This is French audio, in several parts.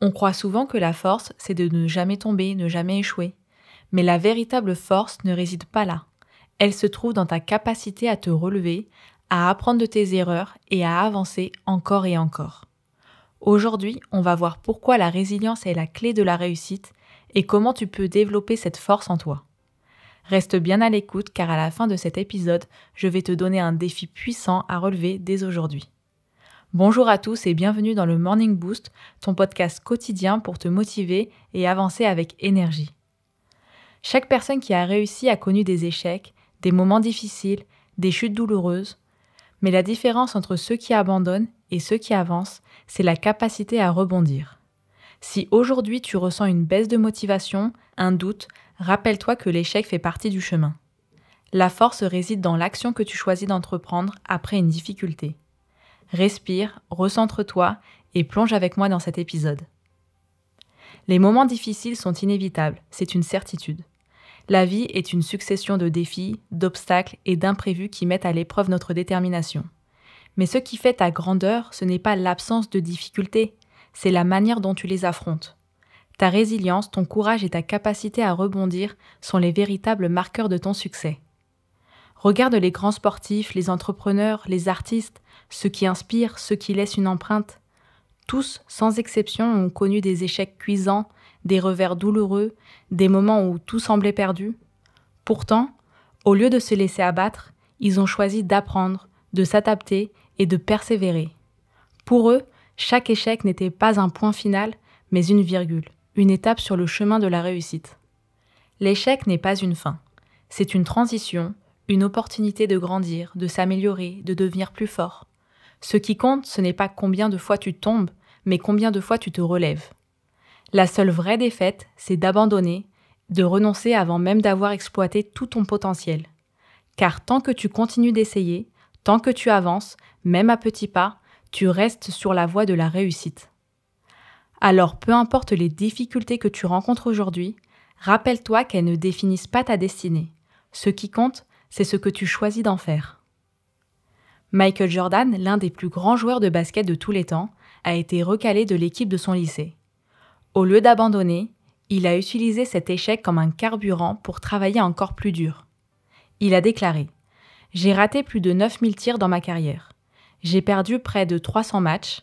On croit souvent que la force, c'est de ne jamais tomber, ne jamais échouer. Mais la véritable force ne réside pas là. Elle se trouve dans ta capacité à te relever, à apprendre de tes erreurs et à avancer encore et encore. Aujourd'hui, on va voir pourquoi la résilience est la clé de la réussite et comment tu peux développer cette force en toi. Reste bien à l'écoute car à la fin de cet épisode, je vais te donner un défi puissant à relever dès aujourd'hui. Bonjour à tous et bienvenue dans le Morning Boost, ton podcast quotidien pour te motiver et avancer avec énergie. Chaque personne qui a réussi a connu des échecs, des moments difficiles, des chutes douloureuses, mais la différence entre ceux qui abandonnent et ceux qui avancent, c'est la capacité à rebondir. Si aujourd'hui tu ressens une baisse de motivation, un doute, rappelle-toi que l'échec fait partie du chemin. La force réside dans l'action que tu choisis d'entreprendre après une difficulté. Respire, recentre-toi et plonge avec moi dans cet épisode. Les moments difficiles sont inévitables, c'est une certitude. La vie est une succession de défis, d'obstacles et d'imprévus qui mettent à l'épreuve notre détermination. Mais ce qui fait ta grandeur, ce n'est pas l'absence de difficultés, c'est la manière dont tu les affrontes. Ta résilience, ton courage et ta capacité à rebondir sont les véritables marqueurs de ton succès. Regarde les grands sportifs, les entrepreneurs, les artistes, ceux qui inspirent, ceux qui laissent une empreinte. Tous, sans exception, ont connu des échecs cuisants, des revers douloureux, des moments où tout semblait perdu. Pourtant, au lieu de se laisser abattre, ils ont choisi d'apprendre, de s'adapter et de persévérer. Pour eux, chaque échec n'était pas un point final, mais une virgule, une étape sur le chemin de la réussite. L'échec n'est pas une fin, c'est une transition, une opportunité de grandir, de s'améliorer, de devenir plus fort. Ce qui compte, ce n'est pas combien de fois tu tombes, mais combien de fois tu te relèves. La seule vraie défaite, c'est d'abandonner, de renoncer avant même d'avoir exploité tout ton potentiel. Car tant que tu continues d'essayer, tant que tu avances, même à petits pas, tu restes sur la voie de la réussite. Alors peu importe les difficultés que tu rencontres aujourd'hui, rappelle-toi qu'elles ne définissent pas ta destinée. Ce qui compte, c'est ce que tu choisis d'en faire. Michael Jordan, l'un des plus grands joueurs de basket de tous les temps, a été recalé de l'équipe de son lycée. Au lieu d'abandonner, il a utilisé cet échec comme un carburant pour travailler encore plus dur. Il a déclaré « J'ai raté plus de 9000 tirs dans ma carrière. J'ai perdu près de 300 matchs.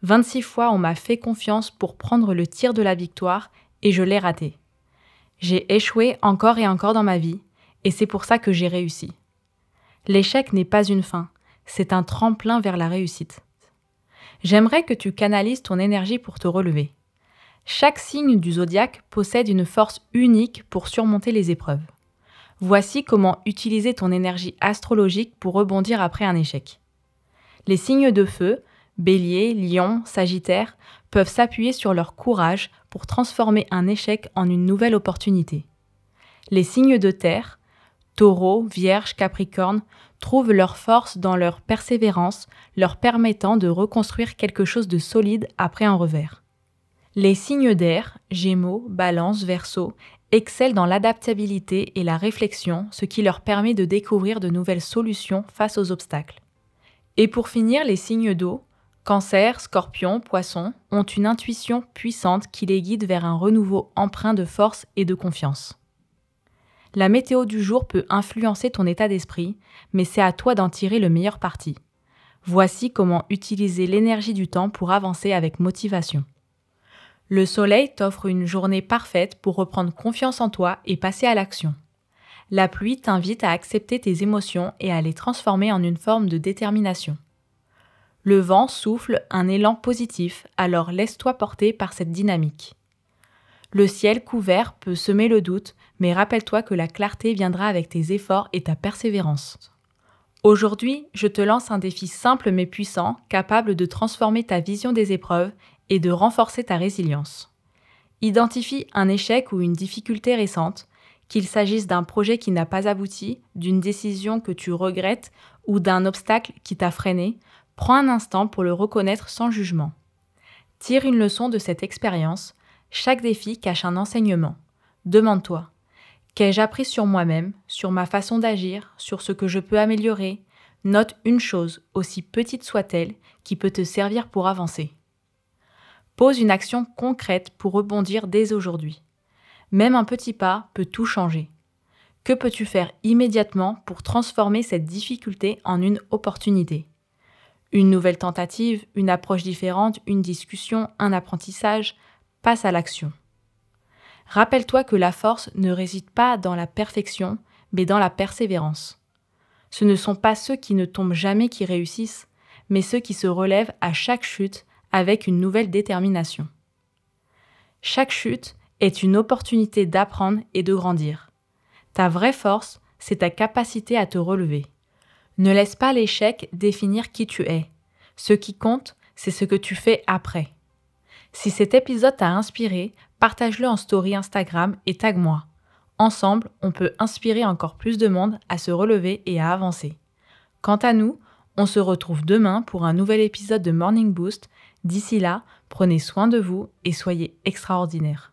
26 fois on m'a fait confiance pour prendre le tir de la victoire et je l'ai raté. J'ai échoué encore et encore dans ma vie et c'est pour ça que j'ai réussi. L'échec n'est pas une fin, c'est un tremplin vers la réussite. J'aimerais que tu canalises ton énergie pour te relever. Chaque signe du zodiaque possède une force unique pour surmonter les épreuves. Voici comment utiliser ton énergie astrologique pour rebondir après un échec. Les signes de feu, Bélier, Lion, Sagittaire, peuvent s'appuyer sur leur courage pour transformer un échec en une nouvelle opportunité. Les signes de terre, Taureau, Vierge, Capricorne, trouvent leur force dans leur persévérance, leur permettant de reconstruire quelque chose de solide après un revers. Les signes d'air, Gémeaux, Balance, Verseau, excellent dans l'adaptabilité et la réflexion, ce qui leur permet de découvrir de nouvelles solutions face aux obstacles. Et pour finir, les signes d'eau, Cancer, Scorpion, Poisson, ont une intuition puissante qui les guide vers un renouveau empreint de force et de confiance. La météo du jour peut influencer ton état d'esprit, mais c'est à toi d'en tirer le meilleur parti. Voici comment utiliser l'énergie du temps pour avancer avec motivation. Le soleil t'offre une journée parfaite pour reprendre confiance en toi et passer à l'action. La pluie t'invite à accepter tes émotions et à les transformer en une forme de détermination. Le vent souffle un élan positif, alors laisse-toi porter par cette dynamique. Le ciel couvert peut semer le doute, mais rappelle-toi que la clarté viendra avec tes efforts et ta persévérance. Aujourd'hui, je te lance un défi simple mais puissant, capable de transformer ta vision des épreuves et de renforcer ta résilience. Identifie un échec ou une difficulté récente, qu'il s'agisse d'un projet qui n'a pas abouti, d'une décision que tu regrettes ou d'un obstacle qui t'a freiné, prends un instant pour le reconnaître sans jugement. Tire une leçon de cette expérience, chaque défi cache un enseignement. Demande-toi, qu'ai-je appris sur moi-même, sur ma façon d'agir, sur ce que je peux améliorer? Note une chose, aussi petite soit-elle, qui peut te servir pour avancer. Pose une action concrète pour rebondir dès aujourd'hui. Même un petit pas peut tout changer. Que peux-tu faire immédiatement pour transformer cette difficulté en une opportunité ? Une nouvelle tentative, une approche différente, une discussion, un apprentissage, passe à l'action. Rappelle-toi que la force ne réside pas dans la perfection, mais dans la persévérance. Ce ne sont pas ceux qui ne tombent jamais qui réussissent, mais ceux qui se relèvent à chaque chute avec une nouvelle détermination. Chaque chute est une opportunité d'apprendre et de grandir. Ta vraie force, c'est ta capacité à te relever. Ne laisse pas l'échec définir qui tu es. Ce qui compte, c'est ce que tu fais après. Si cet épisode t'a inspiré, partage-le en story Instagram et tag-moi. Ensemble, on peut inspirer encore plus de monde à se relever et à avancer. Quant à nous, on se retrouve demain pour un nouvel épisode de Morning Boost. D'ici là, prenez soin de vous et soyez extraordinaires.